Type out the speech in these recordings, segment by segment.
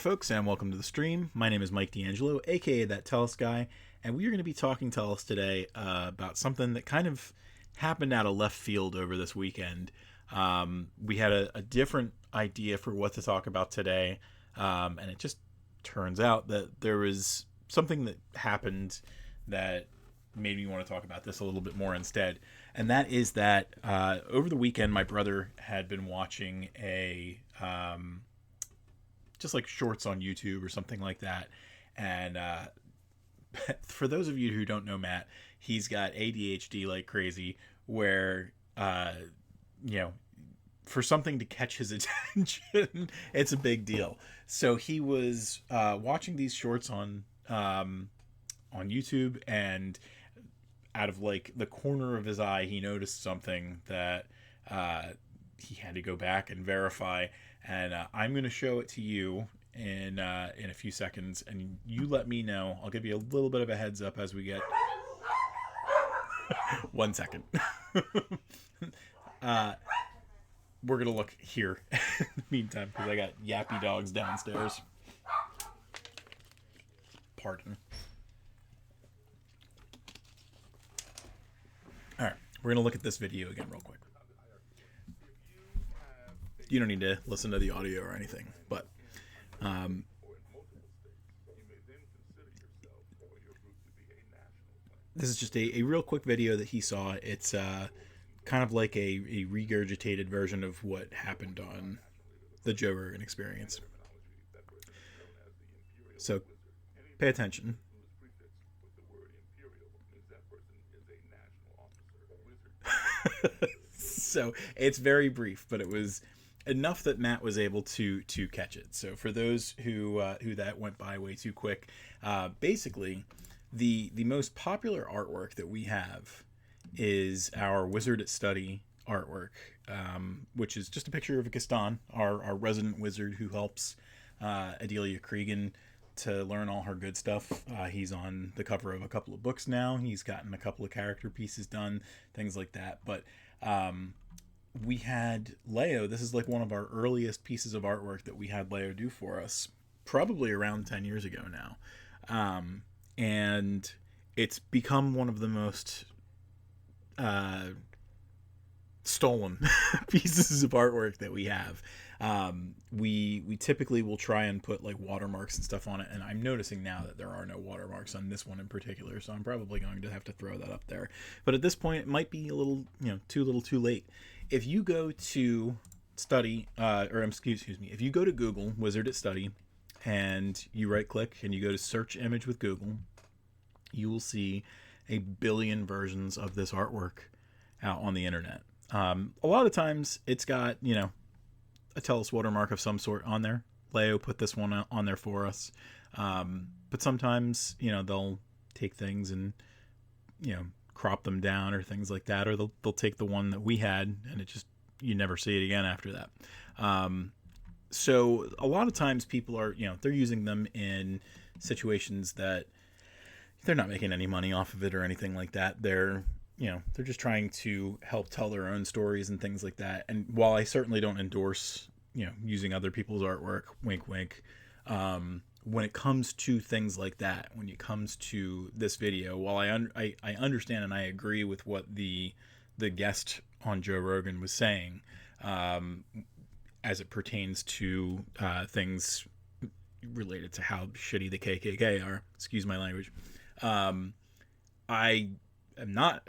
folks, and welcome to the stream. My name is Mike D'Angelo, aka that Tellest guy, and we are going to be talking Tellest today about something that kind of happened out of left field over this weekend. We had a different idea for what to talk about today, and it just turns out that there was something that happened that made me want to talk about this a little bit more instead. And that is that over the weekend, my brother had been watching just like shorts on YouTube or something like that. And for those of you who don't know Matt, he's got ADHD like crazy, where, for something to catch his attention, it's a big deal. So he was watching these shorts on YouTube, and out of like the corner of his eye, he noticed something that he had to go back and verify. And I'm going to show it to you in a few seconds, and you let me know. I'll give you a little bit of a heads up as we get 1 second. We're going to look here in the meantime, because I got yappy dogs downstairs. Pardon. All right, we're going to look at this video again real quick. You don't need to listen to the audio or anything, but this is just a real quick video that he saw. It's kind of like a regurgitated version of what happened on the Joe Rogan Experience. So pay attention. So it's very brief, but it was enough that Matt was able to catch it. So for those who that went by way too quick, basically the most popular artwork that we have is our Wizard at Study artwork, which is just a picture of Gaston, our resident wizard who helps Adelia Cregan to learn all her good stuff. He's on the cover of a couple of books now. He's gotten a couple of character pieces done, things like that. But we had Leo. This is like one of our earliest pieces of artwork that we had Leo do for us, probably around 10 years ago now. And it's become one of the most stolen pieces of artwork that we have. We typically will try and put like watermarks and stuff on it, and I'm noticing now that there are no watermarks on this one in particular, so I'm probably going to have to throw that up there. But at this point, it might be a little, too late. If you go to study, if you go to Google Wizard at Study, and you right click and you go to search image with Google, you will see a billion versions of this artwork out on the internet. A lot of times it's got, a Tellest watermark of some sort on there. Leo put this one on there for us. But sometimes, they'll take things and, crop them down or things like that, or they'll take the one that we had and it just, you never see it again after that. So a lot of times people are, they're using them in situations that they're not making any money off of it or anything like that. They're just trying to help tell their own stories and things like that. And while I certainly don't endorse, using other people's artwork, wink, wink, when it comes to things like that, when it comes to this video, while I understand and I agree with what the guest on Joe Rogan was saying, as it pertains to things related to how shitty the KKK are, excuse my language, I am not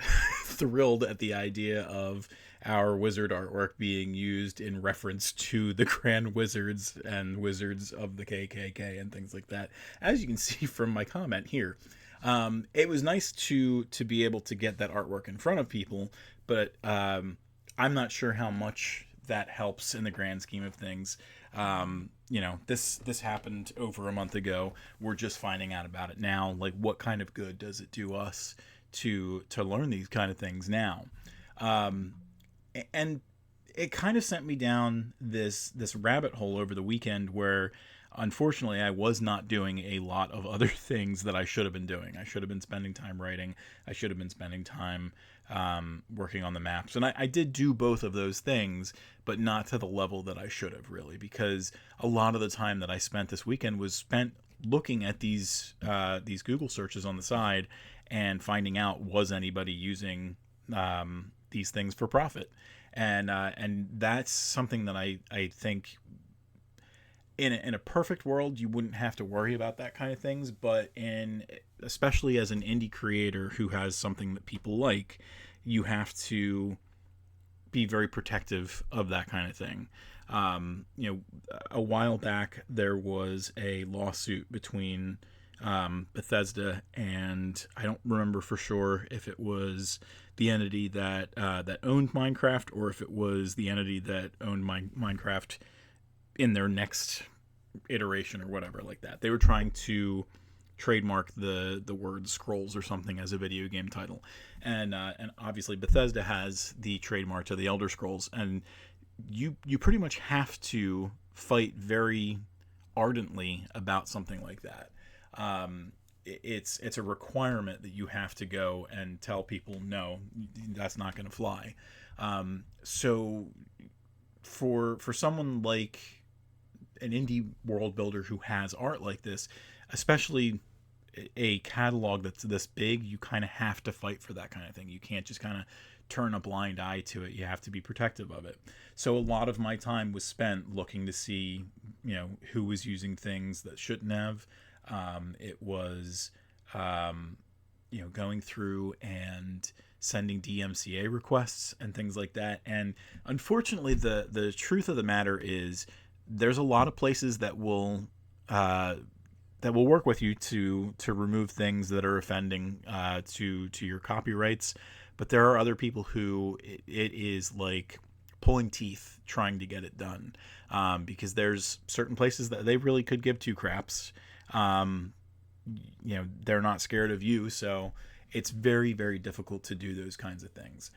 thrilled at the idea of our wizard artwork being used in reference to the Grand Wizards and Wizards of the KKK and things like that. As you can see from my comment here, it was nice to be able to get that artwork in front of people, but I'm not sure how much that helps in the grand scheme of things. This happened over a month ago. We're just finding out about it now. Like, what kind of good does it do us to learn these kind of things now? And it kind of sent me down this rabbit hole over the weekend where, unfortunately, I was not doing a lot of other things that I should have been doing. I should have been spending time writing. I should have been spending time working on the maps. And I did do both of those things, but not to the level that I should have, really, because a lot of the time that I spent this weekend was spent looking at these Google searches on the side and finding out, was anybody using these things for profit. And that's something that I think in a perfect world you wouldn't have to worry about that kind of things, but especially as an indie creator who has something that people like, you have to be very protective of that kind of thing. A while back there was a lawsuit between Bethesda, and I don't remember for sure if it was the entity that owned Minecraft, or if it was the entity that owned Minecraft in their next iteration or whatever like that. They were trying to trademark the word scrolls or something as a video game title, and obviously Bethesda has the trademark to the Elder Scrolls, and you pretty much have to fight very ardently about something like that. It's a requirement that you have to go and tell people, no, that's not going to fly. So for someone like an indie world builder who has art like this, especially a catalog that's this big, you kind of have to fight for that kind of thing. You can't just kind of turn a blind eye to it. You have to be protective of it. So a lot of my time was spent looking to see, who was using things that shouldn't have. It was, going through and sending DMCA requests and things like that. And unfortunately, the truth of the matter is, there's a lot of places that will work with you to remove things that are offending to your copyrights, but there are other people who it is like pulling teeth trying to get it done, because there's certain places that they really could give two craps. They're not scared of you, so it's very, very difficult to do those kinds of things.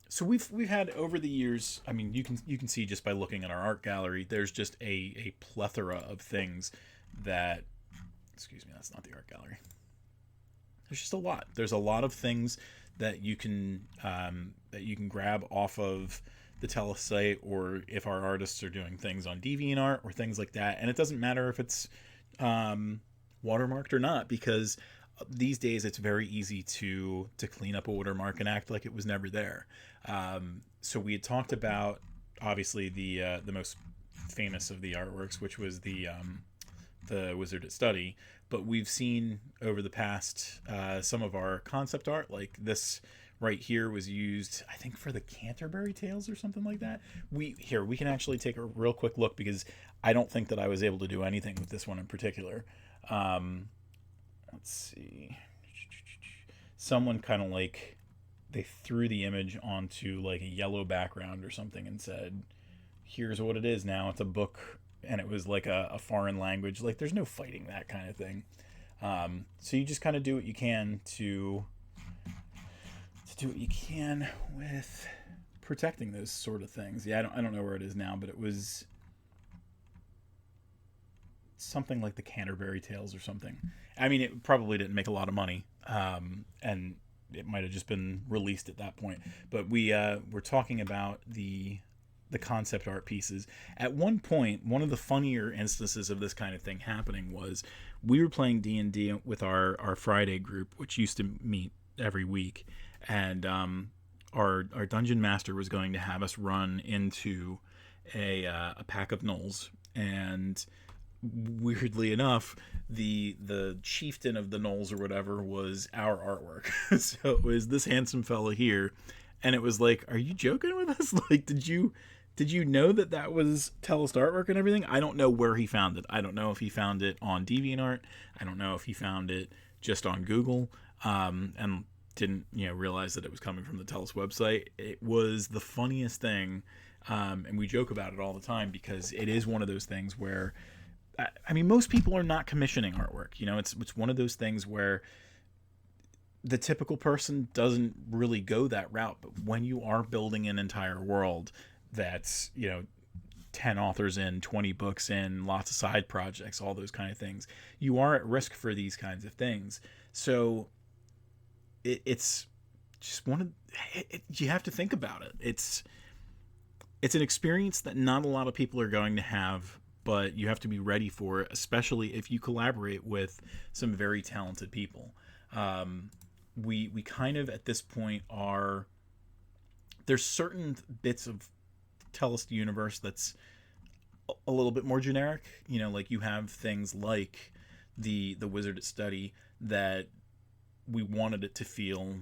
So we've had over the years, I mean, you can see just by looking at our art gallery, there's just a plethora of things that, excuse me, that's not the art gallery. There's just a lot. There's a lot of things that you can grab off of the Tellest site, or if our artists are doing things on DeviantArt or things like that. And it doesn't matter if it's watermarked or not, because these days it's very easy to clean up a watermark and act like it was never there. So we had talked about, obviously, the most famous of the artworks, which was the Wizard at Study, but we've seen over the past some of our concept art, like this right here was used, I think, for the Canterbury Tales or something like that. We can actually take a real quick look, because I don't think that I was able to do anything with this one in particular. Let's see. Someone kind of like, they threw the image onto like a yellow background or something and said, here's what it is now. It's a book, and it was like a foreign language. Like, there's no fighting that kind of thing. So you just kind of do what you can to do what you can with protecting those sort of things. Yeah, I don't know where it is now, but it was something like the Canterbury Tales or something. I mean, it probably didn't make a lot of money, and it might have just been released at that point. But we're talking about the concept art pieces. At one point, one of the funnier instances of this kind of thing happening was, we were playing D&D with our Friday group, which used to meet every week, and our dungeon master was going to have us run into a pack of gnolls, and weirdly enough, the chieftain of the gnolls or whatever was our artwork. So it was this handsome fellow here, and it was like, are you joking with us? Like, did you know that was Tellest artwork and everything? I don't know where he found it. I don't know if he found it on DeviantArt. I don't know if he found it just on Google, and didn't realize that it was coming from the Tellest website. It was the funniest thing, and we joke about it all the time, because it is one of those things where, I mean, most people are not commissioning artwork. It's one of those things where the typical person doesn't really go that route. But when you are building an entire world that's 10 authors in, 20 books in, lots of side projects, all those kind of things, you are at risk for these kinds of things. So it's just one of you have to think about it. It's an experience that not a lot of people are going to have, but you have to be ready for it, especially if you collaborate with some very talented people. We kind of at this point are, there's certain bits of Tellest universe that's a little bit more generic. Like you have things like the Wizard Study that we wanted it to feel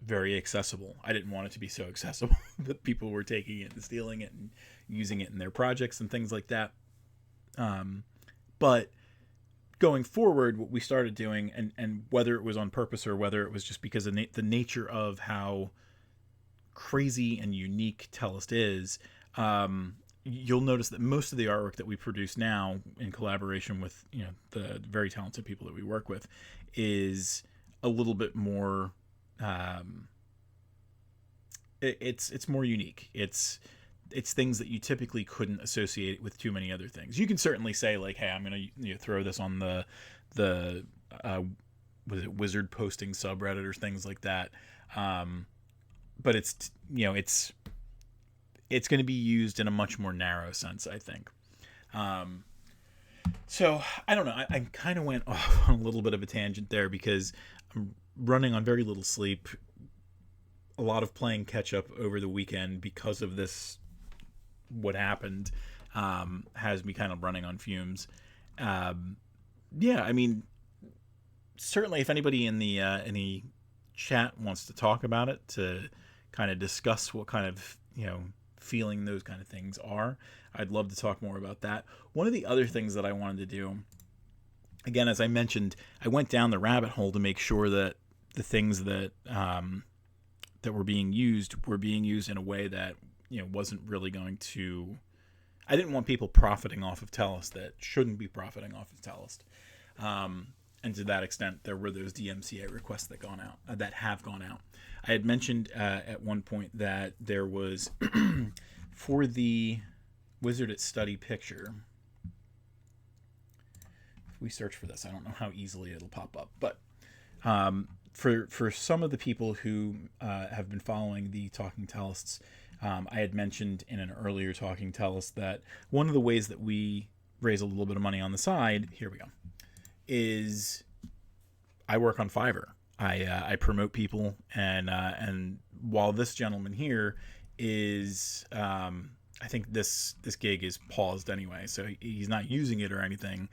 very accessible. I didn't want it to be so accessible that people were taking it and stealing it and using it in their projects and things like that. But going forward, what we started doing, and whether it was on purpose or whether it was just because of the nature of how crazy and unique Tellest is, you'll notice that most of the artwork that we produce now in collaboration with the very talented people that we work with is a little bit more it's more unique. It's things that you typically couldn't associate with too many other things. You can certainly say like, hey, I'm going to throw this on the wizard posting subreddit or things like that. But it's going to be used in a much more narrow sense, I think. So I don't know. I kind of went off on a little bit of a tangent there because I'm running on very little sleep, a lot of playing catch up over the weekend because of this. What happened has me kind of running on fumes. Yeah, I mean, certainly if anybody in the any chat wants to talk about it, to kind of discuss what kind of feeling those kind of things are, I'd love to talk more about that. One of the other things that I wanted to do, again, as I mentioned, I went down the rabbit hole to make sure that the things that that were being used in a way that wasn't really going to. I didn't want people profiting off of Tellest that shouldn't be profiting off of Tellest. And to that extent, there were those DMCA requests that have gone out. I had mentioned at one point that there was for the Wizard Study picture. If we search for this, I don't know how easily it'll pop up, but for some of the people who have been following the Talking Tellests, I had mentioned in an earlier Talking Tellest that one of the ways that we raise a little bit of money on the side, here we go, is I work on Fiverr. I promote people, and while this gentleman here is, I think this gig is paused anyway, so he's not using it or anything.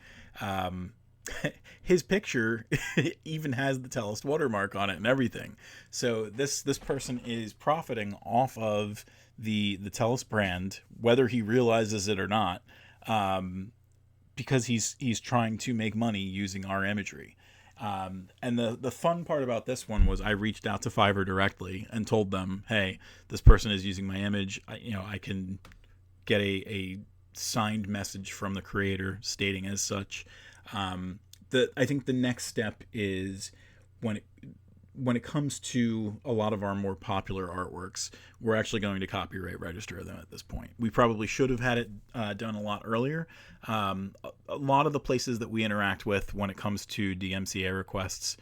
His picture even has the Tellest watermark on it and everything. So this person is profiting off of the Tellest brand, whether he realizes it or not, because he's trying to make money using our imagery. And the fun part about this one was I reached out to Fiverr directly and told them, hey, this person is using my image. I can get a signed message from the creator stating as such. I think the next step is when it comes to a lot of our more popular artworks, we're actually going to copyright register them at this point. We probably should have had it done a lot earlier. A lot of the places that we interact with when it comes to DMCA requests,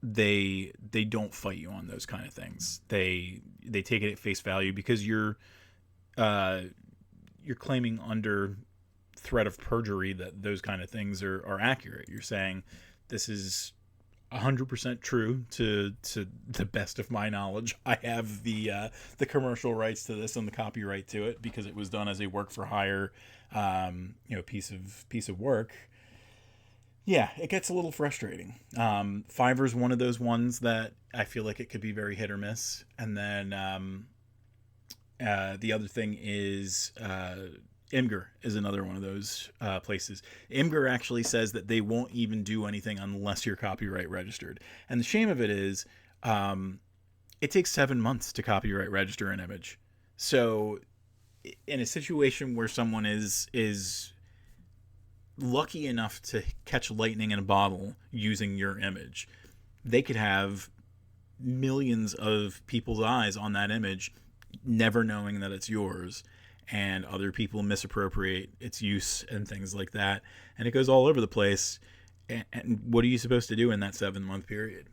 they don't fight you on those kind of things. They take it at face value because you're claiming under threat of perjury that those kind of things are accurate. You're saying this is 100% true to the best of my knowledge. I have the commercial rights to this and the copyright to it because it was done as a work for hire, piece of work. Yeah, it gets a little frustrating. Fiverr's one of those ones that I feel like it could be very hit or miss. And then the other thing is Imgur is another one of those places. Imgur actually says that they won't even do anything unless you're copyright registered. And the shame of it is, it takes 7 months to copyright register an image. So in a situation where someone is lucky enough to catch lightning in a bottle using your image, they could have millions of people's eyes on that image, never knowing that it's yours. And other people misappropriate its use and things like that. And it goes all over the place. And what are you supposed to do in that 7 month period?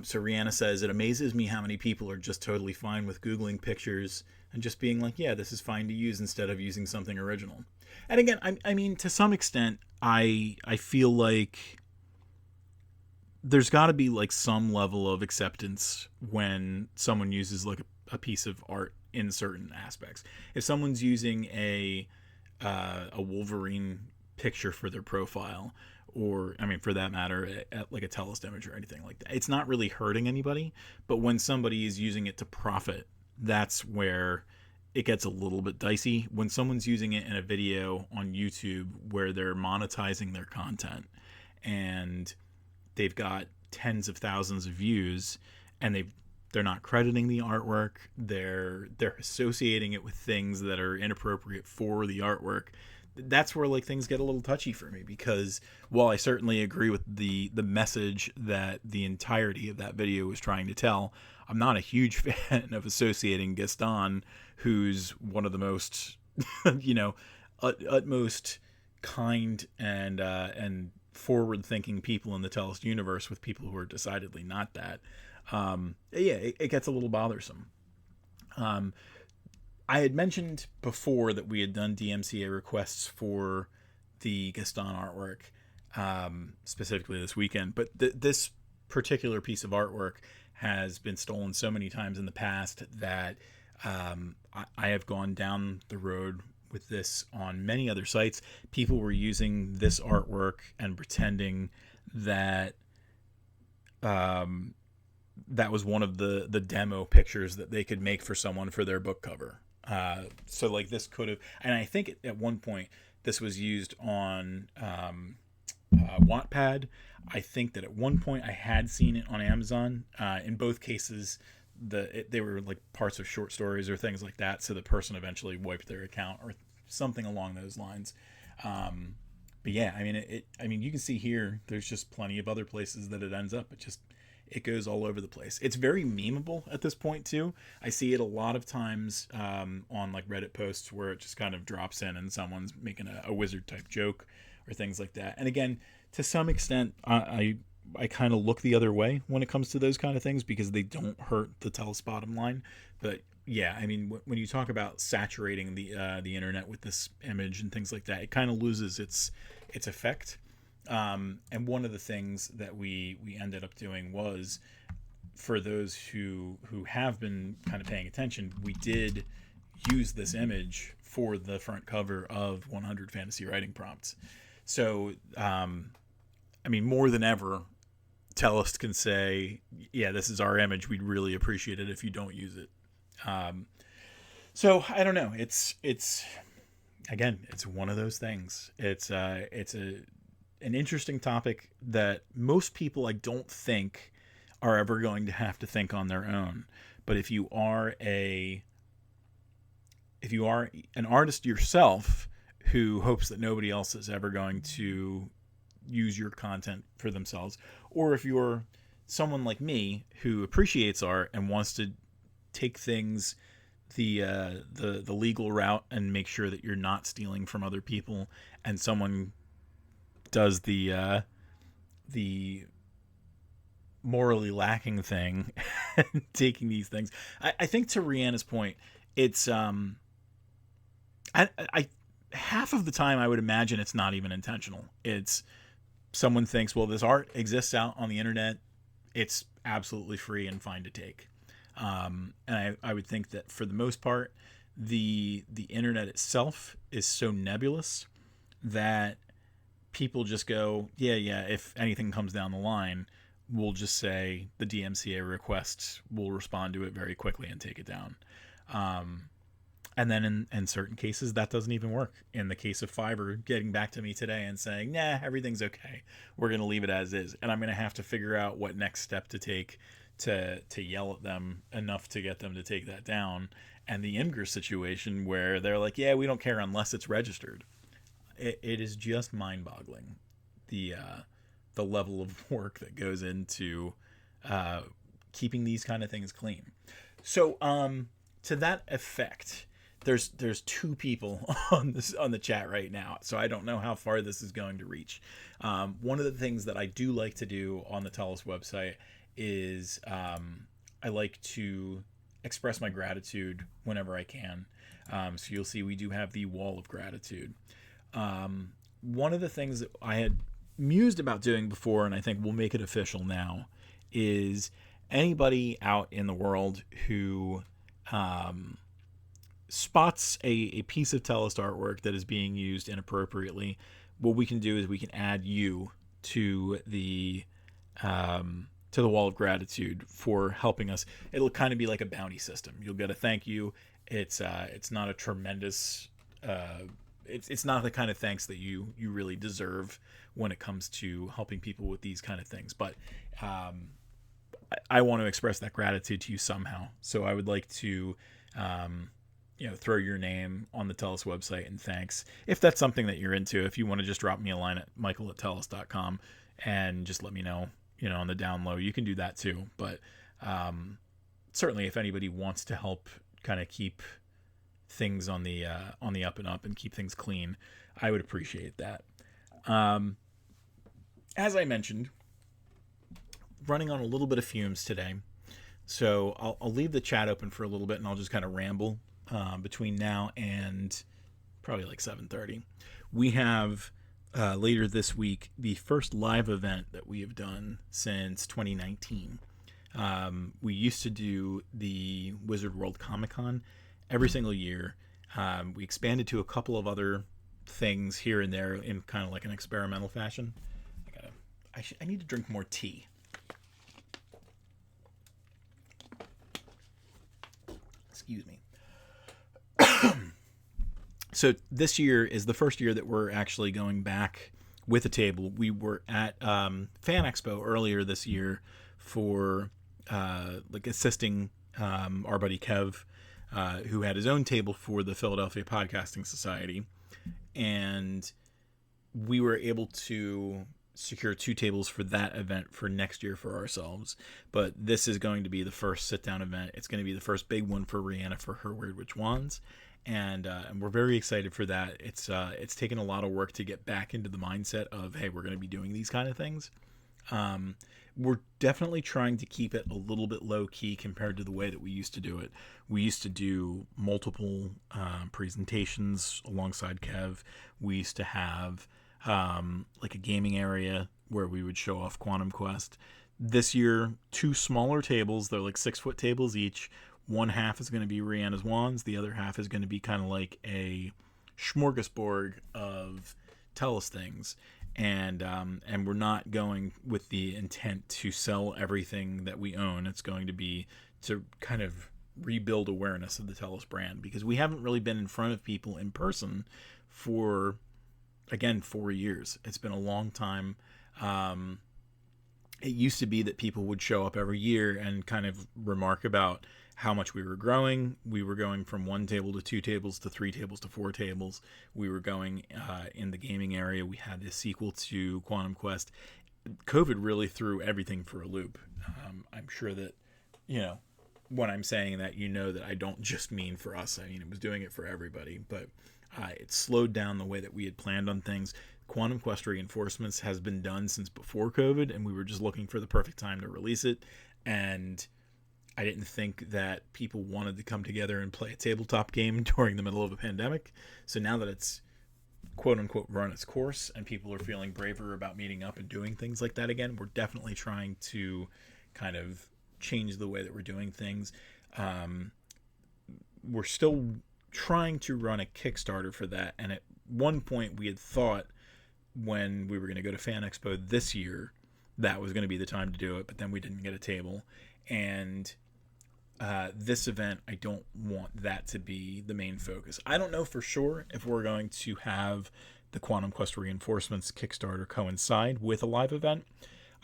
So Rihanna says, it amazes me how many people are just totally fine with Googling pictures and just being like, yeah, this is fine to use instead of using something original. And again, I mean, to some extent, I feel like there's got to be like some level of acceptance when someone uses like a piece of art in certain aspects. If someone's using a Wolverine picture for their profile, or I mean, for that matter, like a Tellest image or anything like that, it's not really hurting anybody. But when somebody is using it to profit, that's where it gets a little bit dicey. When someone's using it in a video on YouTube where they're monetizing their content and they've got tens of thousands of views, and they're not crediting the artwork, they're associating it with things that are inappropriate for the artwork, that's where like things get a little touchy for me, because while I certainly agree with the message that the entirety of that video was trying to tell, I'm not a huge fan of associating Gaston, who's one of the most utmost kind and forward-thinking people in the Tellest universe, with people who are decidedly not that. It gets a little bothersome. I had mentioned before that we had done DMCA requests for the Gaston artwork, specifically this weekend, but this particular piece of artwork has been stolen so many times in the past that I have gone down the road with this on many other sites. People were using this artwork and pretending that that was one of the demo pictures that they could make for someone for their book cover. So like this could have, and I think at one point this was used on Wattpad. I think that at one point I had seen it on Amazon. In both cases, they were like parts of short stories or things like that. So the person eventually wiped their account or something along those lines. But yeah, I mean, you can see here, there's just plenty of other places that it ends up. It goes all over the place. It's very memeable at this point too. I see it a lot of times on like Reddit posts where it just kind of drops in and someone's making a wizard type joke or things like that. And again, to some extent, I kind of look the other way when it comes to those kind of things, because they don't hurt the Tellest bottom line. But yeah, I mean, when you talk about saturating the internet with this image and things like that, it kind of loses its effect. And one of the things that we ended up doing was, for those who have been kind of paying attention, we did use this image for the front cover of 100 Fantasy Writing Prompts. So, I mean, more than ever, Tellest can say, yeah, this is our image. We'd really appreciate it if you don't use it. So I don't know. It's again, it's one of those things. It's an interesting topic that most people, I don't think, are ever going to have to think on their own. But if you are an artist yourself who hopes that nobody else is ever going to use your content for themselves, or if you're someone like me who appreciates art and wants to take things the legal route and make sure that you're not stealing from other people, and someone does the morally lacking thing and taking these things, I think to Rihanna's point, it's I half of the time I would imagine it's not even intentional. It's someone thinks, well, this art exists out on the internet, it's absolutely free and fine to take. And I would think that for the most part, the internet itself is so nebulous that people just go, yeah, if anything comes down the line, we'll just say the DMCA request, we'll respond to it very quickly and take it down. And then in certain cases, that doesn't even work. In the case of Fiverr getting back to me today and saying, nah, everything's okay, we're going to leave it as is. And I'm going to have to figure out what next step to take to yell at them enough to get them to take that down. And the Imgur situation where they're like, yeah, we don't care unless it's registered. It is just mind-boggling, the level of work that goes into keeping these kind of things clean. So to that effect, there's two people on the chat right now, so I don't know how far this is going to reach. One of the things that I do like to do on the Tellest website is I like to express my gratitude whenever I can. So you'll see we do have the wall of gratitude. One of the things that I had mused about doing before, and I think we'll make it official now, is anybody out in the world who spots a piece of Tellest artwork that is being used inappropriately, what we can do is we can add you to the wall of gratitude for helping us. It'll kind of be like a bounty system. You'll get a thank you. It's not a tremendous. It's not the kind of thanks that you really deserve when it comes to helping people with these kind of things. But I want to express that gratitude to you somehow. So I would like to, throw your name on the Tellest website and thanks. If that's something that you're into, if you want to just drop me a line at michael@tellest.com and just let me know, on the down low, you can do that too. But certainly if anybody wants to help kind of keep things on the up and up and keep things clean, I would appreciate that. As I mentioned, running on a little bit of fumes today, so I'll leave the chat open for a little bit and I'll just kind of ramble between now and probably like 7:30. We have later this week the first live event that we have done since 2019. We used to do the Wizard World Comic Con every single year. We expanded to a couple of other things here and there in kind of like an experimental fashion. I need to drink more tea. Excuse me. So this year is the first year that we're actually going back with a table. We were at Fan Expo earlier this year for assisting our buddy Kev, who had his own table for the Philadelphia Podcasting Society, and we were able to secure 2 tables for that event for next year for ourselves. But this is going to be the first sit-down event. It's going to be the first big one for Rihanna for her Weird Witch Wands, and we're very excited for that. It's taken a lot of work to get back into the mindset of, hey, we're going to be doing these kind of things. We're definitely trying to keep it a little bit low key compared to the way that we used to do it. We used to do multiple presentations alongside Kev. We used to have like a gaming area where we would show off Quantum Quest. This year, 2 smaller tables. They're like 6-foot tables each. One half is going to be Rihanna's wands. The other half is going to be kind of like a smorgasbord of Tellest things. And we're not going with the intent to sell everything that we own. It's going to be to kind of rebuild awareness of the Tellest brand, because we haven't really been in front of people in person for, again, 4 years. It's been a long time. It used to be that people would show up every year and kind of remark about how much we were growing. We were going from 1 table to 2 tables to 3 tables to 4 tables. We were going in the gaming area. We had the sequel to Quantum Quest. COVID really threw everything for a loop. I'm sure that, when I'm saying that, that I don't just mean for us. I mean, it was doing it for everybody, but it slowed down the way that we had planned on things. Quantum Quest Reinforcements has been done since before COVID, and we were just looking for the perfect time to release it. And I didn't think that people wanted to come together and play a tabletop game during the middle of a pandemic. So now that it's quote unquote run its course and people are feeling braver about meeting up and doing things like that again, we're definitely trying to kind of change the way that we're doing things. We're still trying to run a Kickstarter for that. And at one point we had thought, when we were going to go to Fan Expo this year, that was going to be the time to do it, but then we didn't get a table. And this event, I don't want that to be the main focus. I don't know for sure if we're going to have the Quantum Quest Reinforcements Kickstarter coincide with a live event.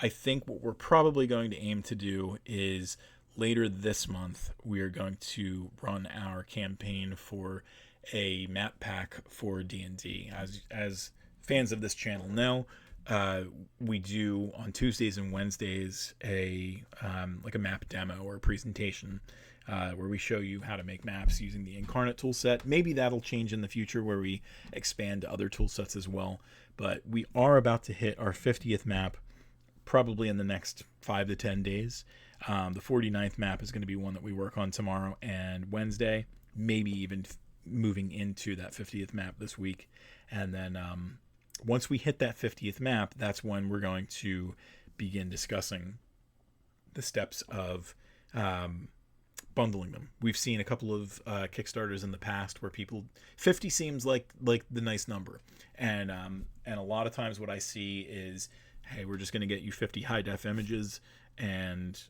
I think what we're probably going to aim to do is later this month, we are going to run our campaign for a map pack for D&D. As fans of this channel know, we do on Tuesdays and Wednesdays a map demo or a presentation where we show you how to make maps using the Incarnate toolset. Maybe that'll change in the future where we expand to other toolsets as well. But we are about to hit our 50th map probably in the next 5 to 10 days. The 49th map is going to be one that we work on tomorrow and Wednesday, maybe even moving into that 50th map this week. And then once we hit that 50th map, that's when we're going to begin discussing the steps of bundling them. We've seen a couple of Kickstarters in the past where 50 seems like the nice number. And a lot of times what I see is, hey, we're just going to get you 50 high def images and,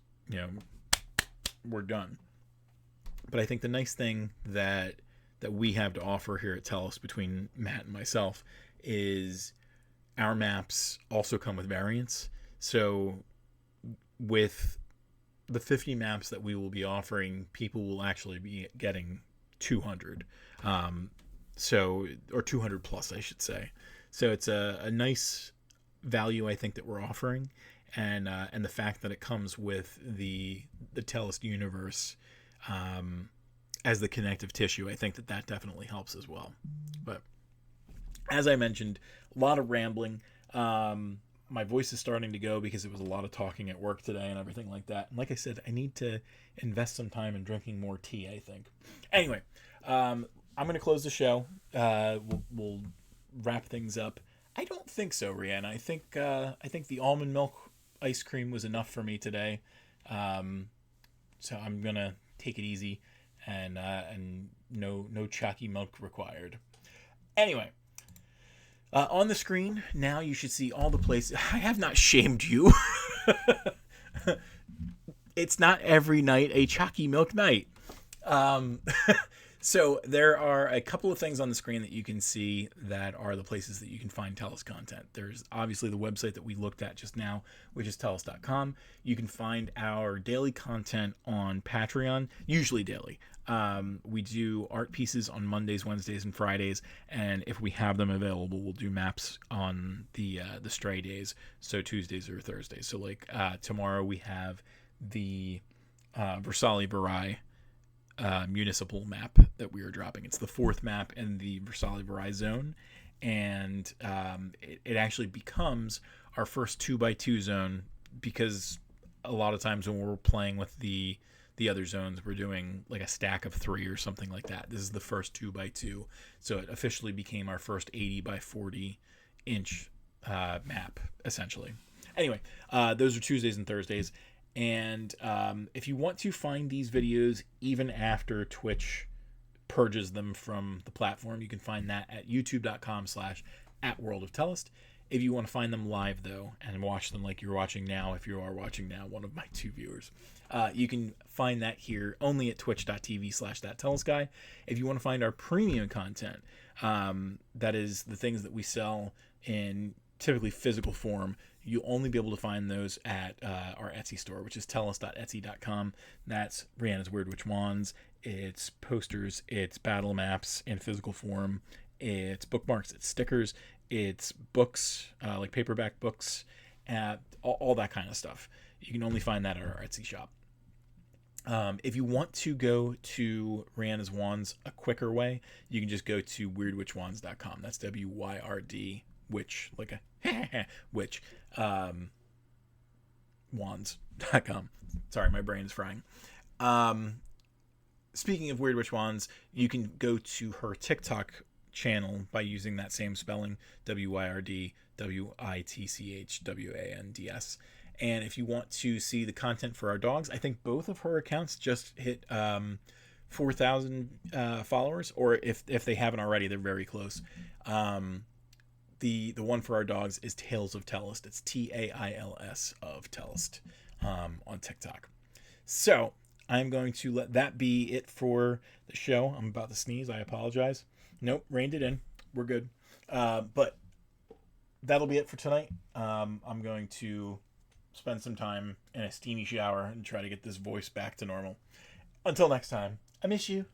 we're done. But I think the nice thing that we have to offer here at Tellest, between Matt and myself, is our maps also come with variants. So with the 50 maps that we will be offering, people will actually be getting 200. Or 200 plus, I should say. So it's a nice value, I think, that we're offering. And the fact that it comes with the Tellest universe as the connective tissue, I think that definitely helps as well. But as I mentioned, a lot of rambling. My voice is starting to go because it was a lot of talking at work today and everything like that. And like I said, I need to invest some time in drinking more tea, I think. Anyway, I'm going to close the show. We'll wrap things up. I don't think so, Rihanna. I think the almond milk ice cream was enough for me today. So I'm going to take it easy and no chalky milk required. Anyway. On the screen, now you should see all the places. I have not shamed you. It's not every night a chalky milk night. So there are a couple of things on the screen that you can see that are the places that you can find Tellest content. There's obviously the website that we looked at just now, which is tellest.com. You can find our daily content on Patreon, usually daily. We do art pieces on Mondays, Wednesdays, and Fridays, and if we have them available, we'll do maps on the stray days, so Tuesdays or Thursdays. So like tomorrow we have the Versailles Barai municipal map that we are dropping. It's the 4th map in the Versailles Barai zone, and it actually becomes our first 2x2 zone, because a lot of times when we're playing with the other zones, we're doing like a stack of 3 or something like that. This is the first 2x2, so it officially became our first 80 by 40 inch map, essentially. Anyway, those are Tuesdays and Thursdays. And if you want to find these videos even after Twitch purges them from the platform, you can find that at youtube.com/@worldofTellest. If you want to find them live, though, and watch them like you're watching now, if you are watching now, one of my 2 viewers, you can find that here only at twitch.tv/thattellestguy. If you want to find our premium content, that is the things that we sell in typically physical form, you'll only be able to find those at our Etsy store, which is tellest.etsy.com. That's Brianna's Weird Witch Wands. It's posters, it's battle maps in physical form, it's bookmarks, it's stickers, it's books, like paperback books, all that kind of stuff. You can only find that at our Etsy shop. If you want to go to Rihanna's Wands a quicker way, you can just go to weirdwitchwands.com. That's WYRD, witch, like a witch, wands.com. Sorry, my brain's frying. Speaking of Weird Witch Wands, you can go to her TikTok channel by using that same spelling, WYRDWITCHWANDS. And if you want to see the content for our dogs, I think both of her accounts just hit 4,000 followers, or if they haven't already, they're very close. The one for our dogs is Tales of Tellest. It's TAILS of Tellest on TikTok. So I'm going to let that be it for the show. I'm about to sneeze. I apologize. Nope, reined it in. We're good. But that'll be it for tonight. I'm going to spend some time in a steamy shower and try to get this voice back to normal. Until next time, I miss you.